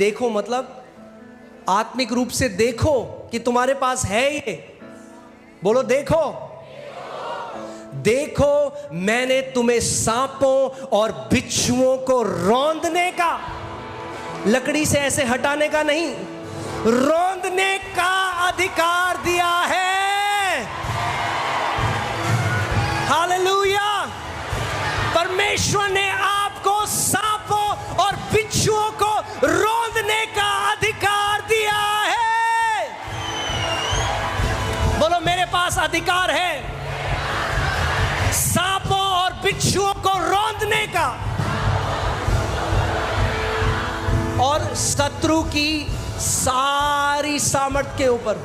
देखो मतलब आत्मिक रूप से देखो कि तुम्हारे पास है ये। बोलो देखो, देखो मैंने तुम्हें सांपों और बिच्छुओं को रौंदने का, लकड़ी से ऐसे हटाने का नहीं, रौंदने का अधिकार दिया है। हालेलुया। परमेश्वर ने आपको सांपों और बिच्छुओं को रौंदने का अधिकार दिया है। बोलो मेरे पास अधिकार है सांपों और बिच्छुओं को रौंदने का, और शत्रु की सारी सामर्थ के ऊपर।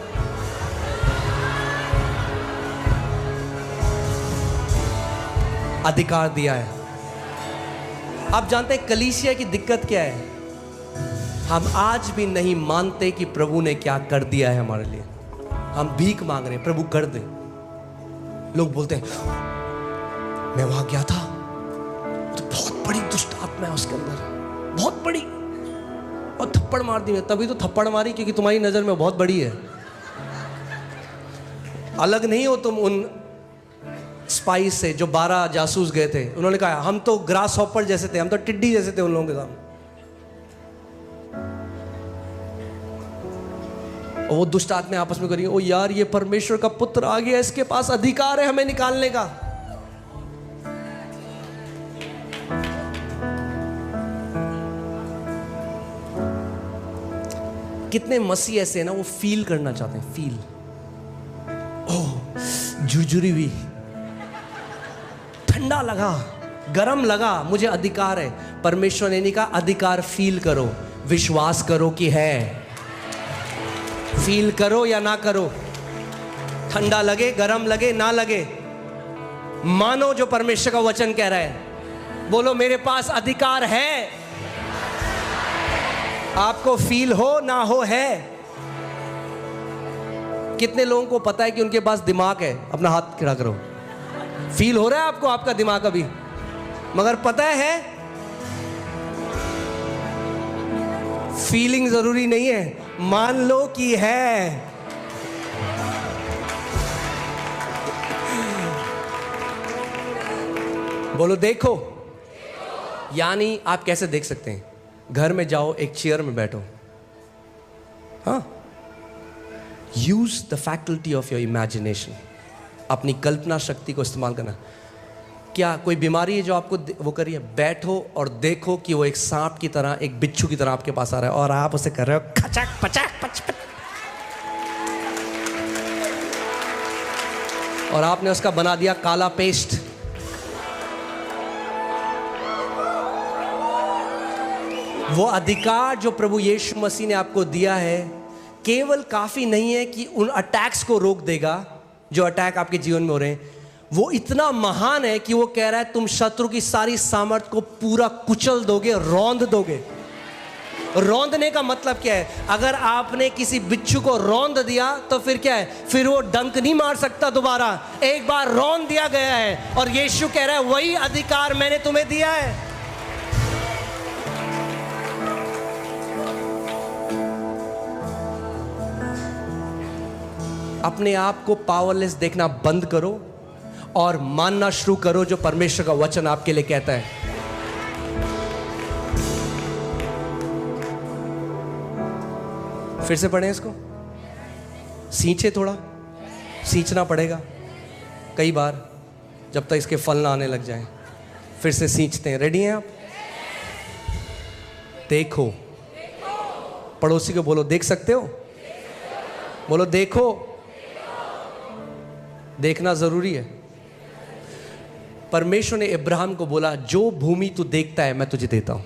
अधिकार दिया है। आप जानते हैं कलीसिया की दिक्कत क्या है? हम आज भी नहीं मानते कि प्रभु ने क्या कर दिया है हमारे लिए। हम भीख मांग रहे हैं, प्रभु कर दे। लोग बोलते हैं मैं वहां गया था तो बहुत बड़ी दुष्ट आत्मा है उसके अंदर, बहुत बड़ी, और थप्पड़ मार दी। मैं तभी तो थप्पड़ मारी क्योंकि तुम्हारी नजर में बहुत बड़ी है। अलग नहीं हो तुम उन स्पाइस से जो 12 जासूस गए थे। उन्होंने कहा हम तो ग्रास हॉपर जैसे थे, हम तो टिड्डी जैसे थे उन लोगों के सामने। और वो दुष्ट आत्मा आपस में करेंगे, ओ यार ये परमेश्वर का पुत्र आ गया, इसके पास अधिकार है हमें निकालने का। कितने मसीह ऐसे हैं ना, वो फील करना चाहते हैं, फील। ओह झुरझुरी हुई, ठंडा लगा, गरम लगा, मुझे अधिकार है। परमेश्वर ने नहीं कहा अधिकार फील करो, विश्वास करो कि है। फील करो या ना करो, ठंडा लगे, गरम लगे, ना लगे, मानो जो परमेश्वर का वचन कह रहा है। बोलो मेरे पास अधिकार है। आपको फील हो ना हो है। कितने लोगों को पता है कि उनके पास दिमाग है? अपना हाथ खड़ा करो। फील हो रहा है आपको आपका दिमाग अभी, मगर पता है फीलिंग जरूरी नहीं है, मान लो कि है। बोलो देखो। यानी आप कैसे देख सकते हैं? घर में जाओ, एक चेयर में बैठो, हाँ, use the faculty of your imagination, अपनी कल्पना शक्ति को इस्तेमाल करना। क्या कोई बीमारी है जो आपको वो करी है? बैठो और देखो कि वो एक सांप की तरह, एक बिच्छू की तरह आपके पास आ रहा है और आप उसे कर रहे हो खचक पचक पच पच, और आपने उसका बना दिया काला पेस्ट। वो अधिकार जो प्रभु यीशु मसीह ने आपको दिया है केवल काफी नहीं है कि उन अटैक्स को रोक देगा जो अटैक आपके जीवन में हो रहे हैं। वो इतना महान है कि वो कह रहा है तुम शत्रु की सारी सामर्थ को पूरा कुचल दोगे, रौंद दोगे। रौंदने का मतलब क्या है? अगर आपने किसी बिच्छू को रौंद दिया तो फिर क्या है? फिर वो डंक नहीं मार सकता दोबारा। एक बार रौंद दिया गया है और यीशु कह रहा है वही अधिकार मैंने तुम्हें दिया है। अपने आप को पावरलेस देखना बंद करो और मानना शुरू करो जो परमेश्वर का वचन आपके लिए कहता है। फिर से पढ़ें इसको, सींचे, थोड़ा सींचना पड़ेगा कई बार जब तक इसके फल ना आने लग जाएं। फिर से सींचते हैं। रेडी हैं आप? देखो, पड़ोसी को बोलो देख सकते हो, बोलो देखो। देखना जरूरी है। परमेश्वर ने इब्राहिम को बोला जो भूमि तू देखता है मैं तुझे देता हूं।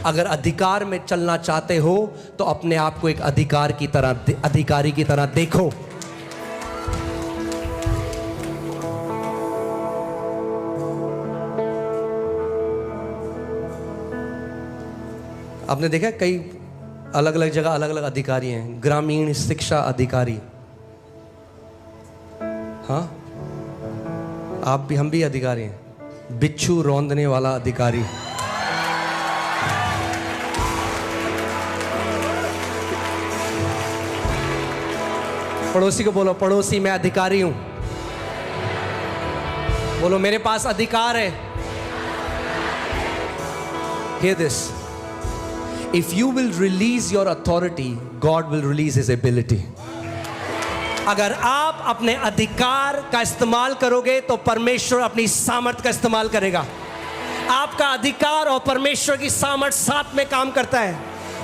अगर अधिकार में चलना चाहते हो तो अपने आप को एक अधिकारी की तरह देखो। आपने देखा कई अलग अलग जगह अलग अलग अधिकारी हैं। ग्रामीण शिक्षा अधिकारी, हाँ, आप भी, हम भी अधिकारी हैं। बिच्छू रौंदने वाला अधिकारी। पड़ोसी को बोलो, पड़ोसी मैं अधिकारी हूं। बोलो मेरे पास अधिकार है। Hear this. If you will release your authority, God will release His ability. अगर आप अपने अधिकार का इस्तेमाल करोगे तो परमेश्वर अपनी सामर्थ का इस्तेमाल करेगा। आपका अधिकार और परमेश्वर की सामर्थ साथ में काम करता है।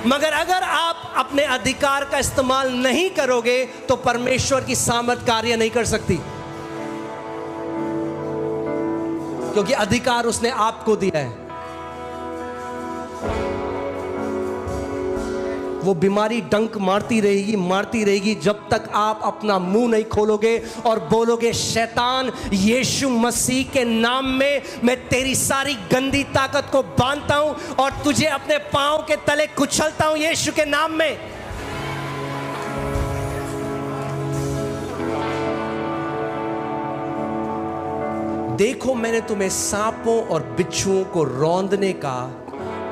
मगर अगर आप अपने अधिकार का इस्तेमाल नहीं करोगे तो परमेश्वर की सामर्थ कार्य नहीं कर सकती, क्योंकि अधिकार उसने आपको दिया है। वो बीमारी डंक मारती रहेगी जब तक आप अपना मुंह नहीं खोलोगे और बोलोगे, शैतान यीशु मसीह के नाम में मैं तेरी सारी गंदी ताकत को बांधता हूं और तुझे अपने पांव के तले कुचलता हूं यीशु के नाम में। देखो मैंने तुम्हें सांपों और बिच्छुओं को रौंदने का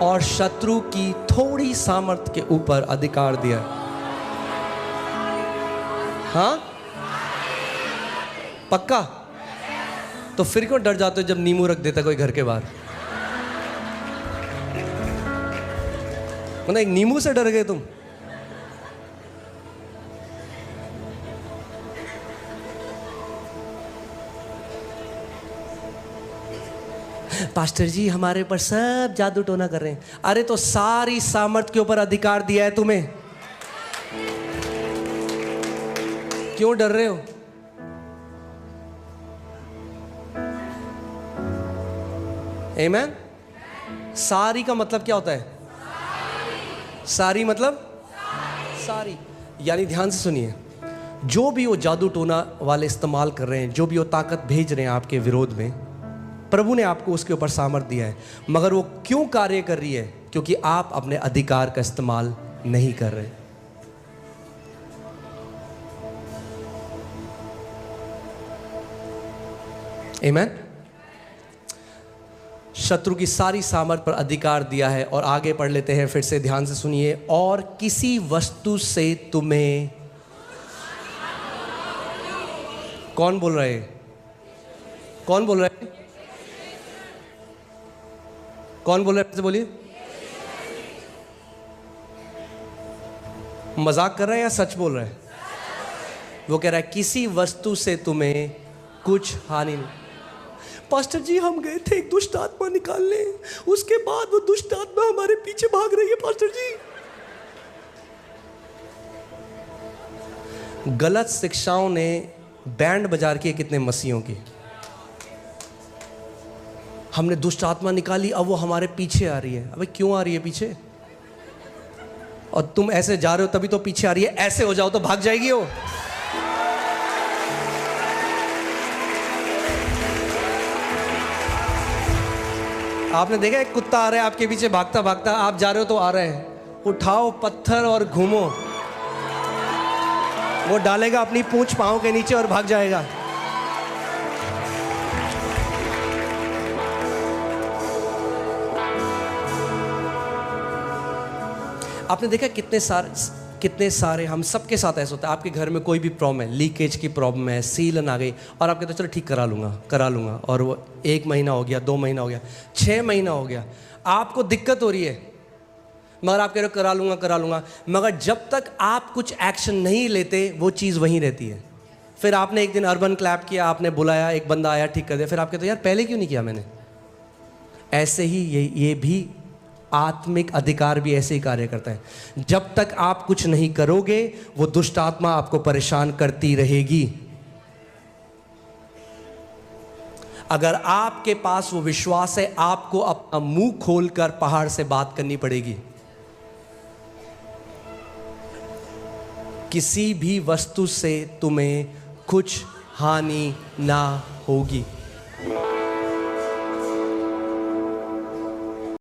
और शत्रु की थोड़ी सामर्थ के ऊपर अधिकार दिया। हाँ, पक्का? तो फिर क्यों डर जाते हो जब नींबू रख देता कोई घर के बाहर? मतलब एक नींबू से डर गए तुम? पास्टर जी हमारे ऊपर सब जादू टोना कर रहे हैं। अरे तो सारी सामर्थ के ऊपर अधिकार दिया है तुम्हें, क्यों डर रहे हो? आमेन। सारी का मतलब क्या होता है? सारी मतलब सारी, यानी ध्यान से सुनिए, जो भी वो जादू टोना वाले इस्तेमाल कर रहे हैं, जो भी वो ताकत भेज रहे हैं आपके विरोध में, प्रभु ने आपको उसके ऊपर सामर्थ दिया है। मगर वो क्यों कार्य कर रही है? क्योंकि आप अपने अधिकार का इस्तेमाल नहीं कर रहे। आमीन। शत्रु की सारी सामर्थ पर अधिकार दिया है। और आगे पढ़ लेते हैं, फिर से ध्यान से सुनिए। और किसी वस्तु से तुम्हें, कौन बोल रहे हैं? कौन बोल रहे हैं? कौन बोल रहे हैं? बोलिए। मजाक कर रहे हैं या सच बोल रहे हैं? वो कह रहा है किसी वस्तु से तुम्हें कुछ हानि नहीं। पास्टर जी हम गए थे एक दुष्ट आत्मा निकालने, उसके बाद वो दुष्ट आत्मा हमारे पीछे भाग रही है पास्टर जी। गलत शिक्षाओं ने बैंड बजा रखी है कितने मसीहों की। हमने दुष्ट आत्मा निकाली, अब वो हमारे पीछे आ रही है। अबे क्यों आ रही है पीछे? और तुम ऐसे जा रहे हो तभी तो पीछे आ रही है। ऐसे हो जाओ तो भाग जाएगी वो। आपने देखा एक कुत्ता आ रहा है आपके पीछे भागता भागता, आप जा रहे हो तो आ रहे हैं। उठाओ पत्थर और घूमो, वो डालेगा अपनी पूंछ पांव के नीचे और भाग जाएगा। आपने देखा कितने सारे हम सबके साथ ऐसा होता है। आपके घर में कोई भी प्रॉब्लम है, लीकेज की प्रॉब्लम है, सीलन आ गई, और आप कहते हो चलो ठीक करा लूँगा, और वो 1 महीना हो गया, 2 महीना हो गया, 6 महीना हो गया, आपको दिक्कत हो रही है, मगर आप कह रहे हो करा लूँगा, मगर जब तक आप कुछ एक्शन नहीं लेते वो चीज़ वहीं रहती है। फिर आपने एक दिन अर्बन क्लैप किया, आपने बुलाया, एक बंदा आया, ठीक कर दिया, फिर आप कहते हो यार पहले क्यों नहीं किया मैंने। ऐसे ही ये भी आत्मिक अधिकार भी ऐसे ही कार्य करता है। जब तक आप कुछ नहीं करोगे वो दुष्ट आत्मा आपको परेशान करती रहेगी। अगर आपके पास वो विश्वास है, आपको अपना मुंह खोलकर पहाड़ से बात करनी पड़ेगी। किसी भी वस्तु से तुम्हें कुछ हानि ना होगी।